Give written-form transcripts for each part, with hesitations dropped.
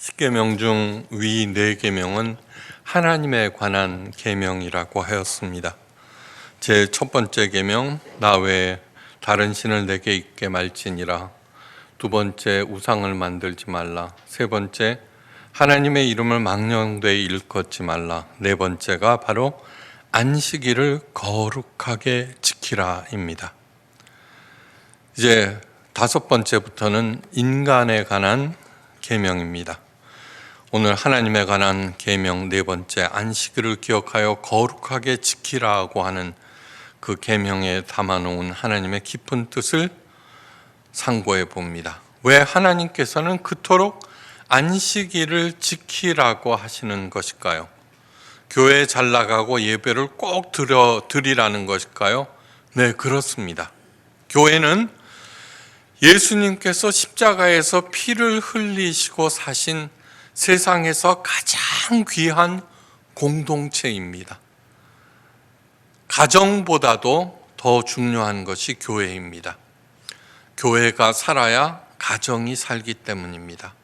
십계명 중 위 네 계명은 하나님에 관한 계명이라고 하였습니다. 제 첫 번째 계명, 나 외에 다른 신을 내게 있게 말지니라. 두 번째, 우상을 만들지 말라. 세 번째, 하나님의 이름을 망령되이 일컫지 말라. 네 번째가 바로 안식일을 거룩하게 지키라입니다. 이제 다섯 번째부터는 인간에 관한 계명입니다. 오늘 하나님에 관한 계명 네 번째, 안식일을 기억하여 거룩하게 지키라고 하는 그 계명에 담아놓은 하나님의 깊은 뜻을 상고해 봅니다. 왜 하나님께서는 그토록 안식일을 지키라고 하시는 것일까요? 교회에 잘 나가고 예배를 꼭 드리라는 것일까요? 네, 그렇습니다. 교회는 예수님께서 십자가에서 피를 흘리시고 사신 세상에서 가장 귀한 공동체입니다. 가정보다도 더 중요한 것이 교회입니다. 교회가 살아야 가정이 살기 때문입니다.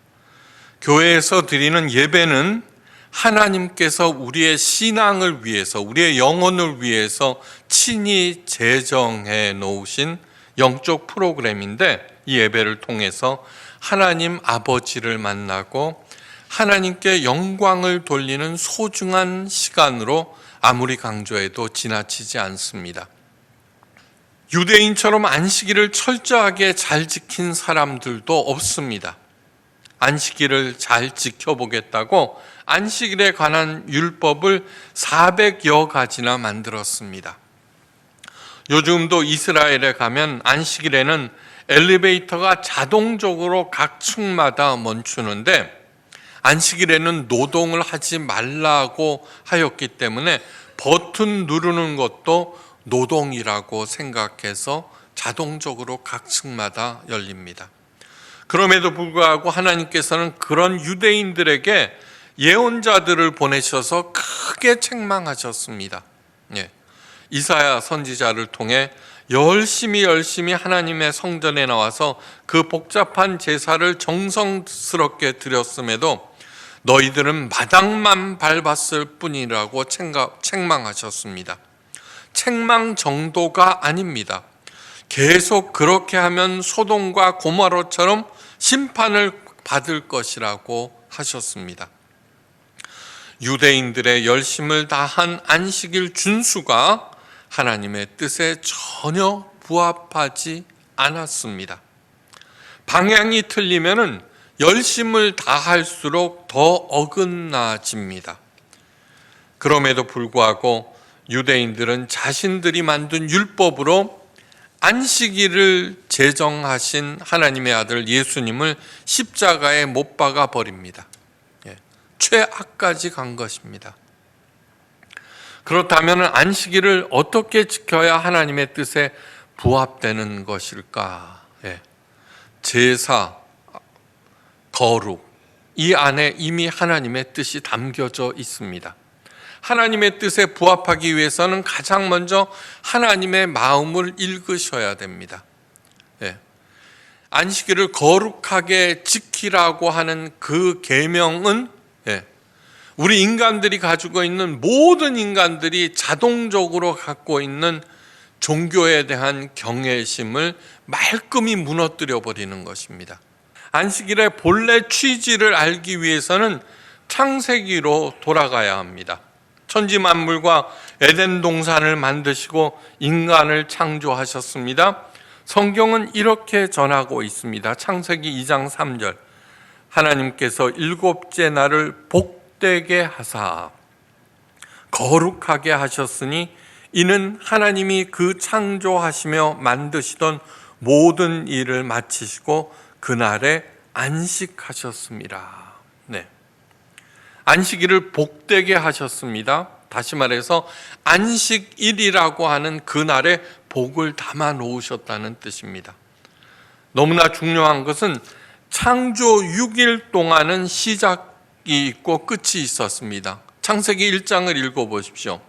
교회에서 드리는 예배는 하나님께서 우리의 신앙을 위해서, 우리의 영혼을 위해서 친히 제정해 놓으신 영적 프로그램인데, 이 예배를 통해서 하나님 아버지를 만나고 하나님께 영광을 돌리는 소중한 시간으로 아무리 강조해도 지나치지 않습니다. 유대인처럼 안식일을 철저하게 잘 지킨 사람들도 없습니다. 안식일을 잘 지켜보겠다고 안식일에 관한 율법을 400여 가지나 만들었습니다. 요즘도 이스라엘에 가면 안식일에는 엘리베이터가 자동적으로 각 층마다 멈추는데, 안식일에는 노동을 하지 말라고 하였기 때문에 버튼 누르는 것도 노동이라고 생각해서 자동적으로 각 층마다 열립니다. 그럼에도 불구하고 하나님께서는 그런 유대인들에게 예언자들을 보내셔서 크게 책망하셨습니다. 이사야 선지자를 통해 열심히 하나님의 성전에 나와서 그 복잡한 제사를 정성스럽게 드렸음에도 너희들은 마당만 밟았을 뿐이라고 책망하셨습니다. 책망 정도가 아닙니다. 계속 그렇게 하면 소돔과 고모라처럼 심판을 받을 것이라고 하셨습니다. 유대인들의 열심을 다한 안식일 준수가 하나님의 뜻에 전혀 부합하지 않았습니다. 방향이 틀리면은 열심을 다할수록 더 어긋나집니다. 그럼에도 불구하고 유대인들은 자신들이 만든 율법으로 안식일을 제정하신 하나님의 아들 예수님을 십자가에 못 박아 버립니다. 최악까지 간 것입니다. 그렇다면 안식일을 어떻게 지켜야 하나님의 뜻에 부합되는 것일까? 제사, 거룩, 이 안에 이미 하나님의 뜻이 담겨져 있습니다. 하나님의 뜻에 부합하기 위해서는 가장 먼저 하나님의 마음을 읽으셔야 됩니다. 안식일을 거룩하게 지키라고 하는 그 계명은 우리 인간들이 가지고 있는, 모든 인간들이 자동적으로 갖고 있는 종교에 대한 경외심을 말끔히 무너뜨려 버리는 것입니다. 안식일의 본래 취지를 알기 위해서는 창세기로 돌아가야 합니다. 천지 만물과 에덴 동산을 만드시고 인간을 창조하셨습니다. 성경은 이렇게 전하고 있습니다. 창세기 2장 3절, 하나님께서 일곱째 날을 복되게 하사 거룩하게 하셨으니 이는 하나님이 그 창조하시며 만드시던 모든 일을 마치시고 그날에 안식하셨습니다. 안식일을 복되게 하셨습니다. 다시 말해서 안식일이라고 하는 그날에 복을 담아 놓으셨다는 뜻입니다. 너무나 중요한 것은 창조 6일 동안은 시작이 있고 끝이 있었습니다. 창세기 1장을 읽어보십시오.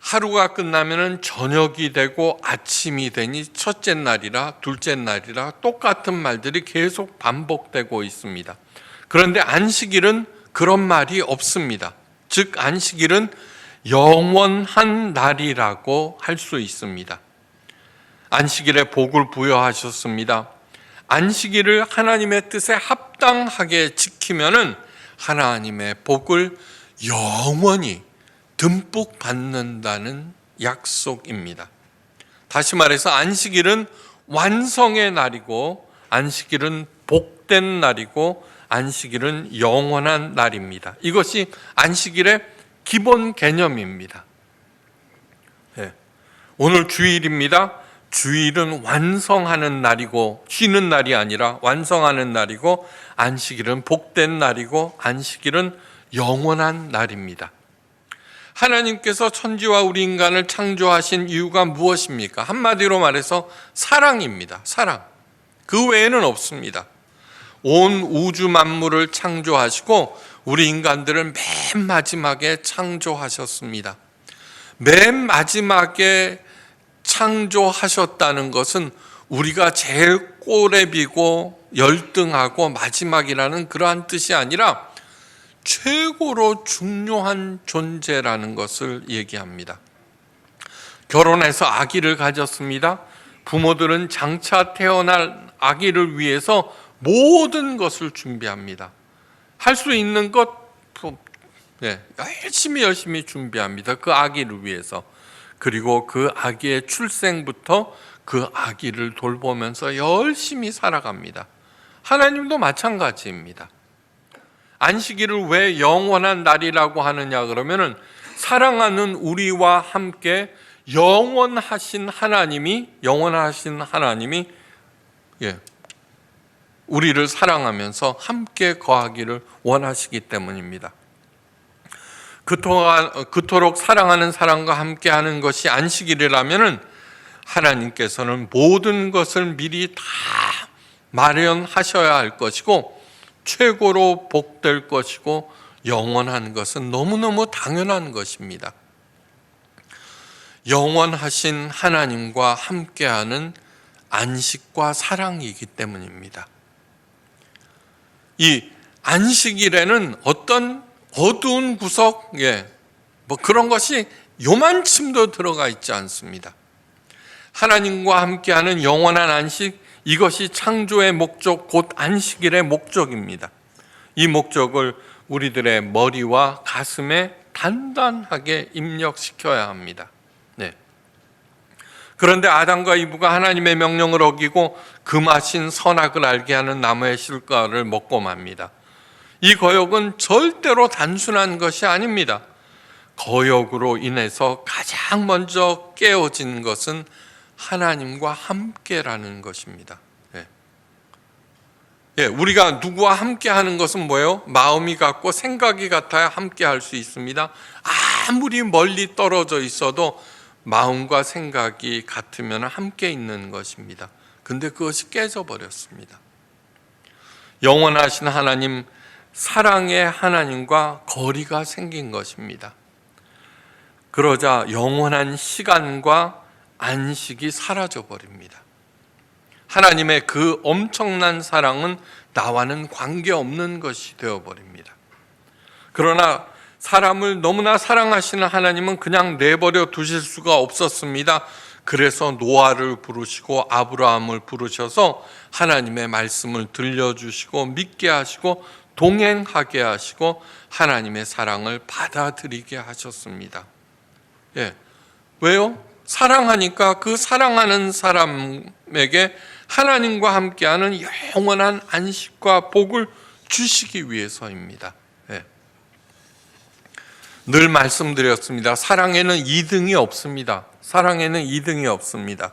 하루가 끝나면 저녁이 되고 아침이 되니 첫째 날이라 둘째 날이라 똑같은 말들이 계속 반복되고 있습니다. 그런데 안식일은 그런 말이 없습니다. 즉 안식일은 영원한 날이라고 할 수 있습니다. 안식일에 복을 부여하셨습니다. 안식일을 하나님의 뜻에 합당하게 지키면은 하나님의 복을 영원히 듬뿍 받는다는 약속입니다. 다시 말해서 안식일은 완성의 날이고, 안식일은 복된 날이고, 안식일은 영원한 날입니다. 이것이 안식일의 기본 개념입니다. 네. 오늘 주일입니다. 주일은 완성하는 날이고, 쉬는 날이 아니라 완성하는 날이고, 안식일은 복된 날이고, 안식일은 영원한 날입니다. 하나님께서 천지와 우리 인간을 창조하신 이유가 무엇입니까? 한마디로 말해서 사랑입니다. 사랑. 그 외에는 없습니다. 온 우주 만물을 창조하시고 우리 인간들을 맨 마지막에 창조하셨습니다. 맨 마지막에 창조하셨다는 것은 우리가 제일 꼬레비고 열등하고 마지막이라는 그러한 뜻이 아니라 최고로 중요한 존재라는 것을 얘기합니다. 결혼해서 아기를 가졌습니다. 부모들은 장차 태어날 아기를 위해서 모든 것을 준비합니다. 할 수 있는 것 열심히 준비합니다. 그 아기를 위해서. 그리고 그 아기의 출생부터 그 아기를 돌보면서 열심히 살아갑니다. 하나님도 마찬가지입니다. 안식일을 왜 영원한 날이라고 하느냐 그러면은 사랑하는 우리와 함께 영원하신 하나님이 우리를 사랑하면서 함께 거하기를 원하시기 때문입니다. 그토록 사랑하는 사람과 함께하는 것이 안식일이라면은 하나님께서는 모든 것을 미리 다 마련하셔야 할 것이고 최고로 복될 것이고 영원한 것은 너무너무 당연한 것입니다. 영원하신 하나님과 함께하는 안식과 사랑이기 때문입니다. 이 안식일에는 어떤 어두운 구석, 그런 것이 요만침도 들어가 있지 않습니다. 하나님과 함께하는 영원한 안식, 이것이 창조의 목적, 곧 안식일의 목적입니다. 이 목적을 우리들의 머리와 가슴에 단단하게 입력시켜야 합니다. 그런데 아담과 이브가 하나님의 명령을 어기고 금하신 선악을 알게 하는 나무의 실과를 먹고 맙니다. 이 거역은 절대로 단순한 것이 아닙니다. 거역으로 인해서 가장 먼저 깨어진 것은 하나님과 함께라는 것입니다. 우리가 누구와 함께하는 것은 뭐예요? 마음이 같고 생각이 같아야 함께할 수 있습니다. 아무리 멀리 떨어져 있어도 마음과 생각이 같으면 함께 있는 것입니다. 근데 그것이 깨져버렸습니다. 영원하신 하나님, 사랑의 하나님과 거리가 생긴 것입니다. 그러자 영원한 시간과 안식이 사라져버립니다. 하나님의 그 엄청난 사랑은 나와는 관계없는 것이 되어버립니다. 그러나 사람을 너무나 사랑하시는 하나님은 그냥 내버려 두실 수가 없었습니다. 그래서 노아를 부르시고 아브라함을 부르셔서 하나님의 말씀을 들려주시고 믿게 하시고 동행하게 하시고 하나님의 사랑을 받아들이게 하셨습니다. 왜요? 사랑하니까 그 사랑하는 사람에게 하나님과 함께하는 영원한 안식과 복을 주시기 위해서입니다. 늘 말씀드렸습니다. 사랑에는 2등이 없습니다. 사랑에는 2등이 없습니다.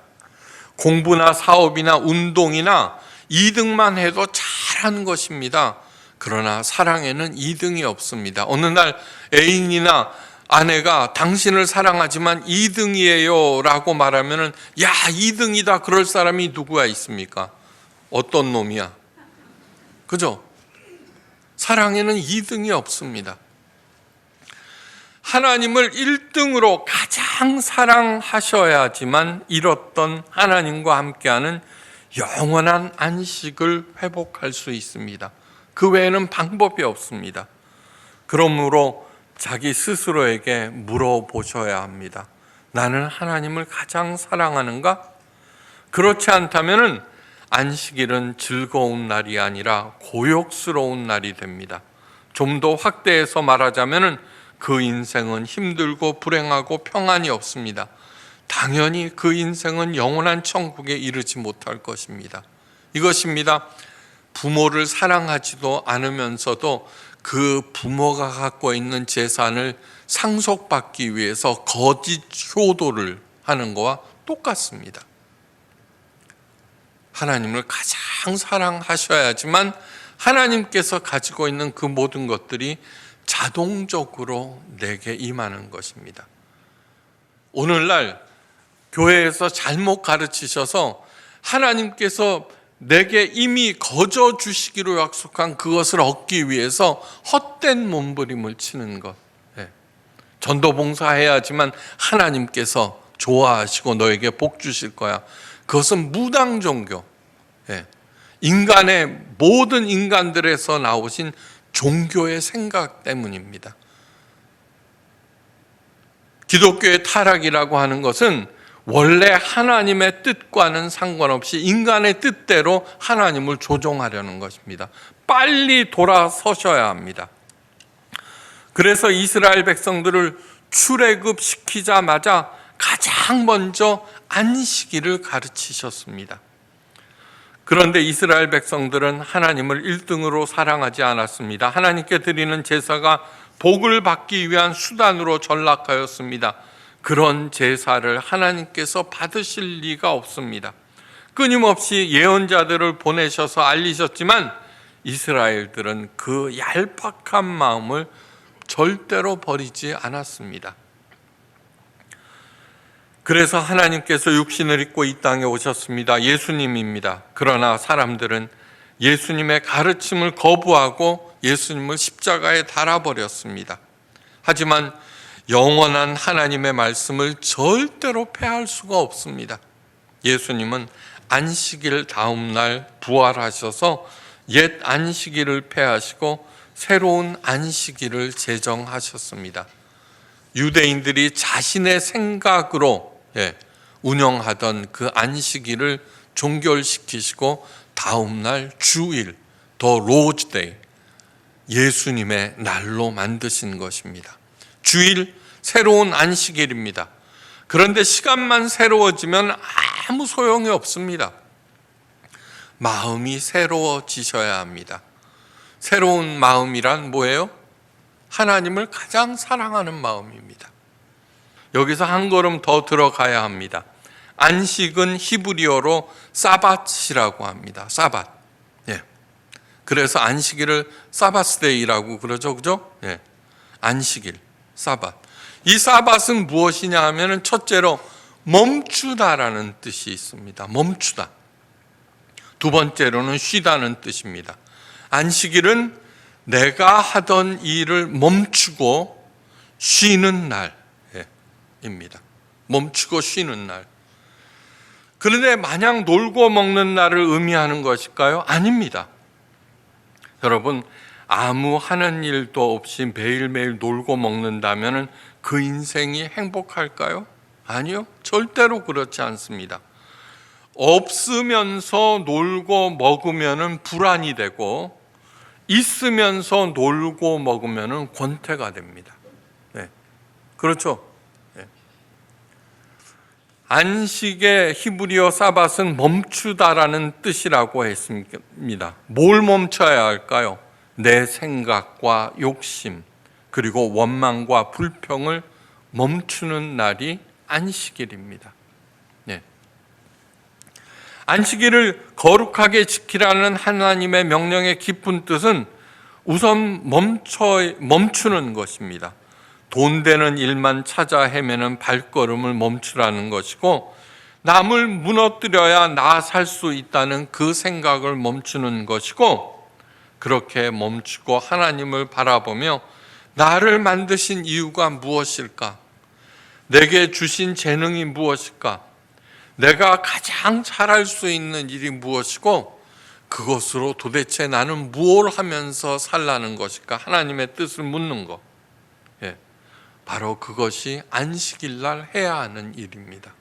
공부나 사업이나 운동이나 2등만 해도 잘하는 것입니다. 그러나 사랑에는 2등이 없습니다. 어느 날 애인이나 아내가 당신을 사랑하지만 2등이에요 라고 말하면 야 2등이다 그럴 사람이 누구가 있습니까? 어떤 놈이야? 그죠? 사랑에는 2등이 없습니다. 하나님을 1등으로 가장 사랑하셔야지만 이뤘던 하나님과 함께하는 영원한 안식을 회복할 수 있습니다. 그 외에는 방법이 없습니다. 그러므로 자기 스스로에게 물어보셔야 합니다. 나는 하나님을 가장 사랑하는가? 그렇지 않다면 안식일은 즐거운 날이 아니라 고역스러운 날이 됩니다. 좀 더 확대해서 말하자면 그 인생은 힘들고 불행하고 평안이 없습니다. 당연히 그 인생은 영원한 천국에 이르지 못할 것입니다. 이것입니다. 부모를 사랑하지도 않으면서도 그 부모가 갖고 있는 재산을 상속받기 위해서 거짓 효도를 하는 것과 똑같습니다. 하나님을 가장 사랑하셔야지만 하나님께서 가지고 있는 그 모든 것들이 자동적으로 내게 임하는 것입니다. 오늘날 교회에서 잘못 가르치셔서 하나님께서 내게 이미 거저 주시기로 약속한 그것을 얻기 위해서 헛된 몸부림을 치는 것. 전도 봉사해야지만 하나님께서 좋아하시고 너에게 복 주실 거야. 그것은 무당 종교. 인간의 모든 인간들에서 나오신 종교의 생각 때문입니다. 기독교의 타락이라고 하는 것은 원래 하나님의 뜻과는 상관없이 인간의 뜻대로 하나님을 조종하려는 것입니다. 빨리 돌아서셔야 합니다. 그래서 이스라엘 백성들을 출애굽시키자마자 가장 먼저 안식일을 가르치셨습니다. 그런데 이스라엘 백성들은 하나님을 1등으로 사랑하지 않았습니다. 하나님께 드리는 제사가 복을 받기 위한 수단으로 전락하였습니다. 그런 제사를 하나님께서 받으실 리가 없습니다. 끊임없이 예언자들을 보내셔서 알리셨지만 이스라엘들은 그 얄팍한 마음을 절대로 버리지 않았습니다. 그래서 하나님께서 육신을 입고 이 땅에 오셨습니다. 예수님입니다. 그러나 사람들은 예수님의 가르침을 거부하고 예수님을 십자가에 달아버렸습니다. 하지만 영원한 하나님의 말씀을 절대로 폐할 수가 없습니다. 예수님은 안식일 다음 날 부활하셔서 옛 안식일을 폐하시고 새로운 안식일을 제정하셨습니다. 유대인들이 자신의 생각으로 운영하던 그 안식일을 종결시키시고 다음 날 주일, 더 로즈데이, 예수님의 날로 만드신 것입니다. 주일, 새로운 안식일입니다. 그런데 시간만 새로워지면 아무 소용이 없습니다. 마음이 새로워지셔야 합니다. 새로운 마음이란 뭐예요? 하나님을 가장 사랑하는 마음입니다. 여기서 한 걸음 더 들어가야 합니다. 안식은 히브리어로 사밧이라고 합니다. 사밧. 그래서 안식일을 사바스데이라고 그러죠, 그죠? 안식일, 사밧. 이 사밧은 무엇이냐 하면은 첫째로 멈추다라는 뜻이 있습니다. 멈추다. 두 번째로는 쉬다는 뜻입니다. 안식일은 내가 하던 일을 멈추고 쉬는 날입니다. 멈추고 쉬는 날. 그런데 마냥 놀고 먹는 날을 의미하는 것일까요? 아닙니다. 여러분, 아무 하는 일도 없이 매일매일 놀고 먹는다면 그 인생이 행복할까요? 아니요, 절대로 그렇지 않습니다. 없으면서 놀고 먹으면 불안이 되고 있으면서 놀고 먹으면 권태가 됩니다. 그렇죠? 안식의 히브리어 사밧은 멈추다라는 뜻이라고 했습니다. 뭘 멈춰야 할까요? 내 생각과 욕심, 그리고 원망과 불평을 멈추는 날이 안식일입니다. 안식일을 거룩하게 지키라는 하나님의 명령의 깊은 뜻은 우선 멈추는 것입니다. 돈 되는 일만 찾아 헤매는 발걸음을 멈추라는 것이고, 남을 무너뜨려야 나 살 수 있다는 그 생각을 멈추는 것이고, 그렇게 멈추고 하나님을 바라보며 나를 만드신 이유가 무엇일까? 내게 주신 재능이 무엇일까? 내가 가장 잘할 수 있는 일이 무엇이고, 그것으로 도대체 나는 무엇을 하면서 살라는 것일까? 하나님의 뜻을 묻는 것. 예, 바로 그것이 안식일 날 해야 하는 일입니다.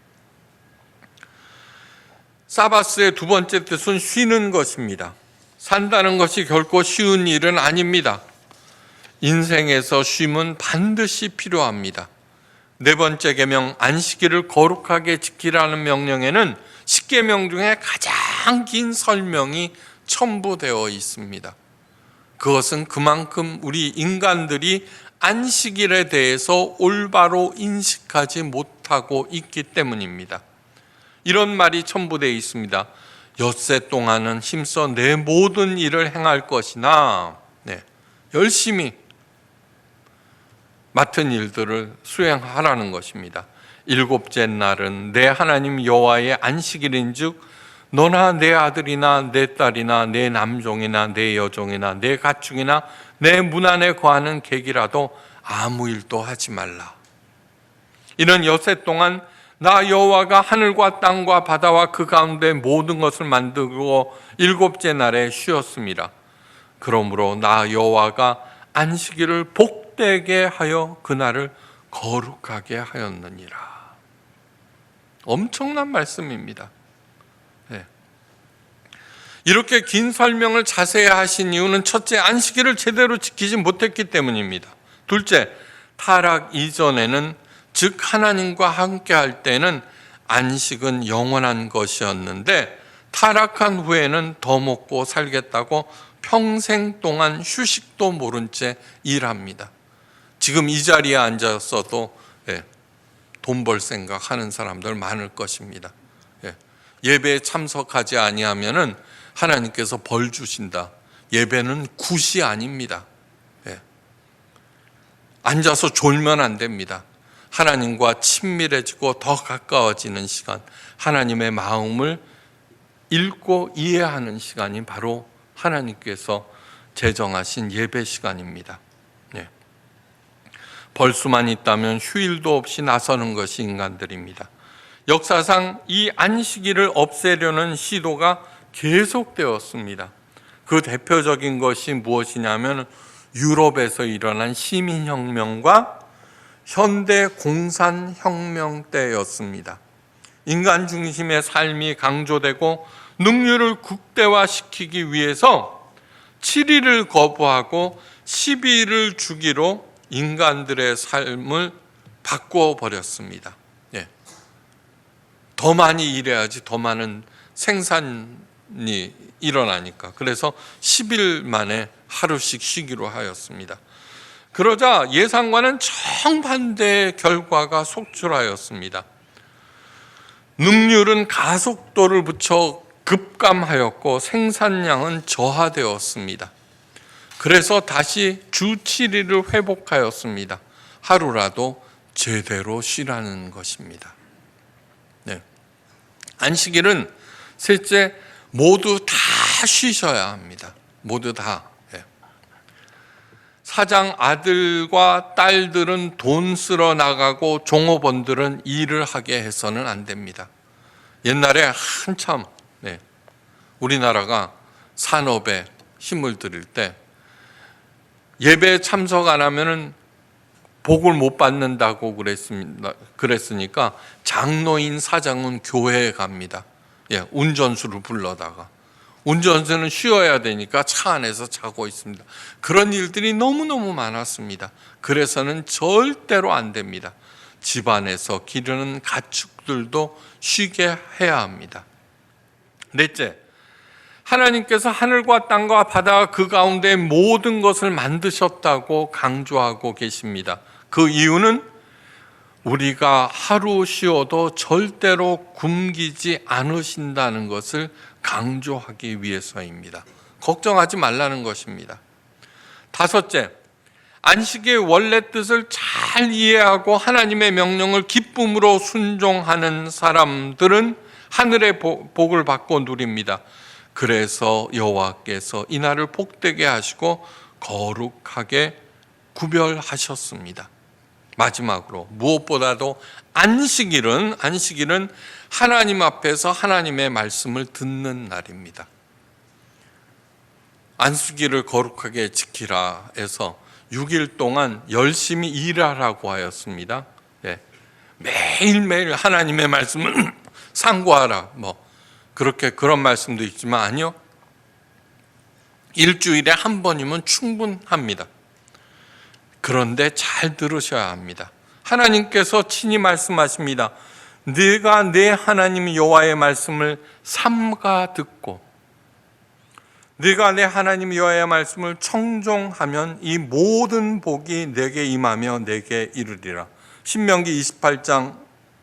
사바스의 두 번째 뜻은 쉬는 것입니다. 산다는 것이 결코 쉬운 일은 아닙니다. 인생에서 쉼은 반드시 필요합니다. 네 번째 계명 안식일을 거룩하게 지키라는 명령에는 10계명 중에 가장 긴 설명이 첨부되어 있습니다. 그것은 그만큼 우리 인간들이 안식일에 대해서 올바로 인식하지 못하고 있기 때문입니다. 이런 말이 첨부되어 있습니다. 엿새 동안은 힘써 내 모든 일을 행할 것이나 열심히 맡은 일들을 수행하라는 것입니다. 일곱째 날은 내 하나님 여호와의 안식일인즉 너나 내 아들이나 내 딸이나 내 남종이나 내 여종이나 내 가축이나 내 문 안에 거하는 객이라도 아무 일도 하지 말라. 이는 엿새 동안 나 여호와가 하늘과 땅과 바다와 그 가운데 모든 것을 만들고 일곱째 날에 쉬었습니다. 그러므로 나 여호와가 안식일을 복되게 하여 그날을 거룩하게 하였느니라. 엄청난 말씀입니다. 이렇게 긴 설명을 자세히 하신 이유는 첫째, 안식일을 제대로 지키지 못했기 때문입니다. 둘째, 타락 이전에는 즉 하나님과 함께 할 때는 안식은 영원한 것이었는데 타락한 후에는 더 먹고 살겠다고 평생 동안 휴식도 모른 채 일합니다. 지금 이 자리에 앉았어도 돈 벌 생각하는 사람들 많을 것입니다. 예배에 참석하지 아니하면은 하나님께서 벌 주신다. 예배는 굿이 아닙니다. 앉아서 졸면 안 됩니다. 하나님과 친밀해지고 더 가까워지는 시간, 하나님의 마음을 읽고 이해하는 시간이 바로 하나님께서 제정하신 예배 시간입니다. 벌 수만 있다면 휴일도 없이 나서는 것이 인간들입니다. 역사상 이 안식일을 없애려는 시도가 계속되었습니다. 그 대표적인 것이 무엇이냐면 유럽에서 일어난 시민혁명과 현대 공산혁명 때였습니다. 인간 중심의 삶이 강조되고 능률을 극대화시키기 위해서 7일을 거부하고 12일을 주기로 인간들의 삶을 바꿔버렸습니다. 더 많이 일해야지 더 많은 생산이 일어나니까. 그래서 10일 만에 하루씩 쉬기로 하였습니다. 그러자 예상과는 정반대의 결과가 속출하였습니다. 능률은 가속도를 붙여 급감하였고 생산량은 저하되었습니다. 그래서 다시 주 7일을 회복하였습니다. 하루라도 제대로 쉬라는 것입니다. 안식일은 셋째, 모두 다 쉬셔야 합니다. 모두 다. 사장 아들과 딸들은 돈 쓰러 나가고 종업원들은 일을 하게 해서는 안 됩니다. 옛날에 한참 우리나라가 산업에 힘을 들일 때 예배에 참석 안 하면은 복을 못 받는다고 그랬으니까 장로인 사장은 교회에 갑니다. 운전수를 불러다가. 운전수는 쉬어야 되니까 차 안에서 자고 있습니다. 그런 일들이 너무너무 많았습니다. 그래서는 절대로 안 됩니다. 집안에서 기르는 가축들도 쉬게 해야 합니다. 넷째, 하나님께서 하늘과 땅과 바다와 그 가운데 모든 것을 만드셨다고 강조하고 계십니다. 그 이유는 우리가 하루 쉬어도 절대로 굶기지 않으신다는 것을 강조하기 위해서입니다. 걱정하지 말라는 것입니다. 다섯째, 안식의 원래 뜻을 잘 이해하고 하나님의 명령을 기쁨으로 순종하는 사람들은 하늘의 복을 받고 누립니다. 그래서 여호와께서 이날을 복되게 하시고 거룩하게 구별하셨습니다. 마지막으로 무엇보다도 안식일은 하나님 앞에서 하나님의 말씀을 듣는 날입니다. 안식일을 거룩하게 지키라 해서 6일 동안 열심히 일하라고 하였습니다. 예. 매일매일 하나님의 말씀을 상고하라. 그런 말씀도 있지만 아니요. 일주일에 한 번이면 충분합니다. 그런데 잘 들으셔야 합니다. 하나님께서 친히 말씀하십니다. 네가 내 하나님 여호와의 말씀을 삼가 듣고 네가 내 하나님 여호와의 말씀을 청종하면 이 모든 복이 내게 임하며 내게 이르리라. 신명기 28장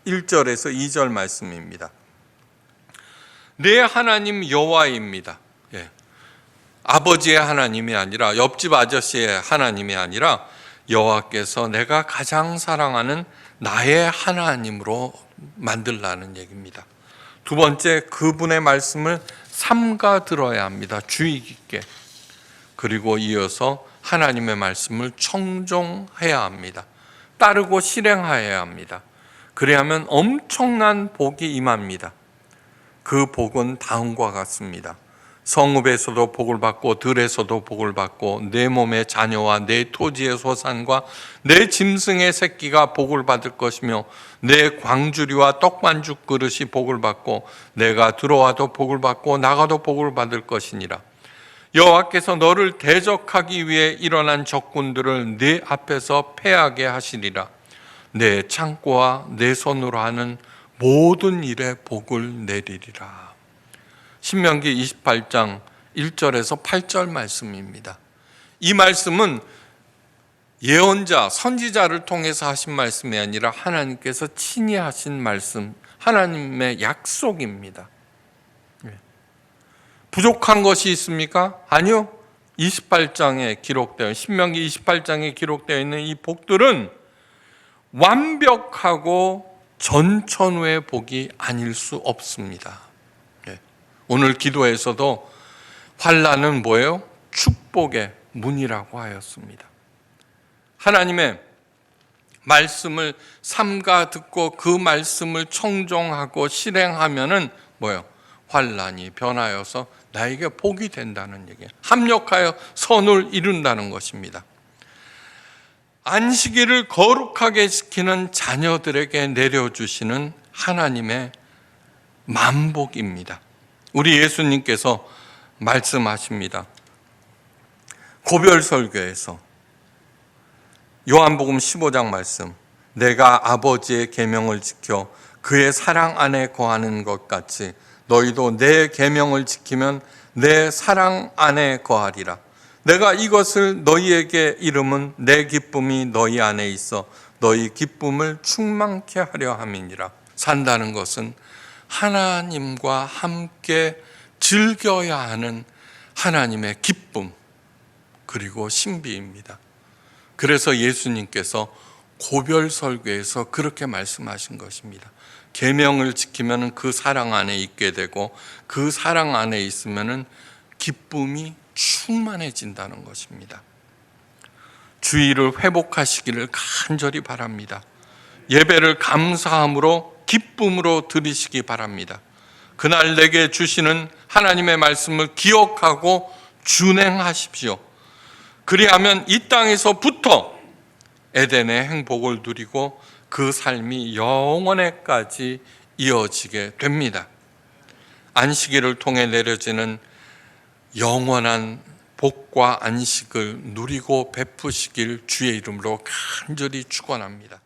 1절에서 2절 말씀입니다. 내 하나님 여호와입니다. 예. 아버지의 하나님이 아니라 옆집 아저씨의 하나님이 아니라 여호와께서 내가 가장 사랑하는 나의 하나님으로 만들라는 얘기입니다. 두 번째, 그분의 말씀을 삼가 들어야 합니다. 주의 깊게. 그리고 이어서 하나님의 말씀을 청종해야 합니다. 따르고 실행해야 합니다. 그래야만 엄청난 복이 임합니다. 그 복은 다음과 같습니다. 성읍에서도 복을 받고 들에서도 복을 받고 내 몸의 자녀와 내 토지의 소산과 내 짐승의 새끼가 복을 받을 것이며 내 광주리와 떡반죽 그릇이 복을 받고 내가 들어와도 복을 받고 나가도 복을 받을 것이니라. 여호와께서 너를 대적하기 위해 일어난 적군들을 네 앞에서 패하게 하시리라. 내 창고와 내 손으로 하는 모든 일에 복을 내리리라. 신명기 28장 1절에서 8절 말씀입니다. 이 말씀은 예언자, 선지자를 통해서 하신 말씀이 아니라 하나님께서 친히 하신 말씀, 하나님의 약속입니다. 부족한 것이 있습니까? 아니요. 28장에 기록되어 신명기 28장에 기록되어 있는 이 복들은 완벽하고 전천후의 복이 아닐 수 없습니다. 오늘 기도에서도 환난은 뭐예요? 축복의 문이라고 하였습니다. 하나님의 말씀을 삼가 듣고 그 말씀을 청종하고 실행하면은 뭐예요? 환난이 변하여서 나에게 복이 된다는 얘기예요. 합력하여 선을 이룬다는 것입니다. 안식일을 거룩하게 지키는 자녀들에게 내려주시는 하나님의 만복입니다. 우리 예수님께서 말씀하십니다. 고별설교에서 요한복음 15장 말씀, 내가 아버지의 계명을 지켜 그의 사랑 안에 거하는 것 같이 너희도 내 계명을 지키면 내 사랑 안에 거하리라. 내가 이것을 너희에게 이름은 내 기쁨이 너희 안에 있어 너희 기쁨을 충만케 하려 함이니라. 산다는 것은 하나님과 함께 즐겨야 하는 하나님의 기쁨 그리고 신비입니다. 그래서 예수님께서 고별설교에서 그렇게 말씀하신 것입니다. 계명을 지키면 그 사랑 안에 있게 되고 그 사랑 안에 있으면 기쁨이 충만해진다는 것입니다. 주의를 회복하시기를 간절히 바랍니다. 예배를 감사함으로 기쁨으로 드리시기 바랍니다. 그날 내게 주시는 하나님의 말씀을 기억하고 준행하십시오. 그리하면 이 땅에서부터 에덴의 행복을 누리고 그 삶이 영원에까지 이어지게 됩니다. 안식일을 통해 내려지는 영원한 복과 안식을 누리고 베푸시길 주의 이름으로 간절히 축원합니다.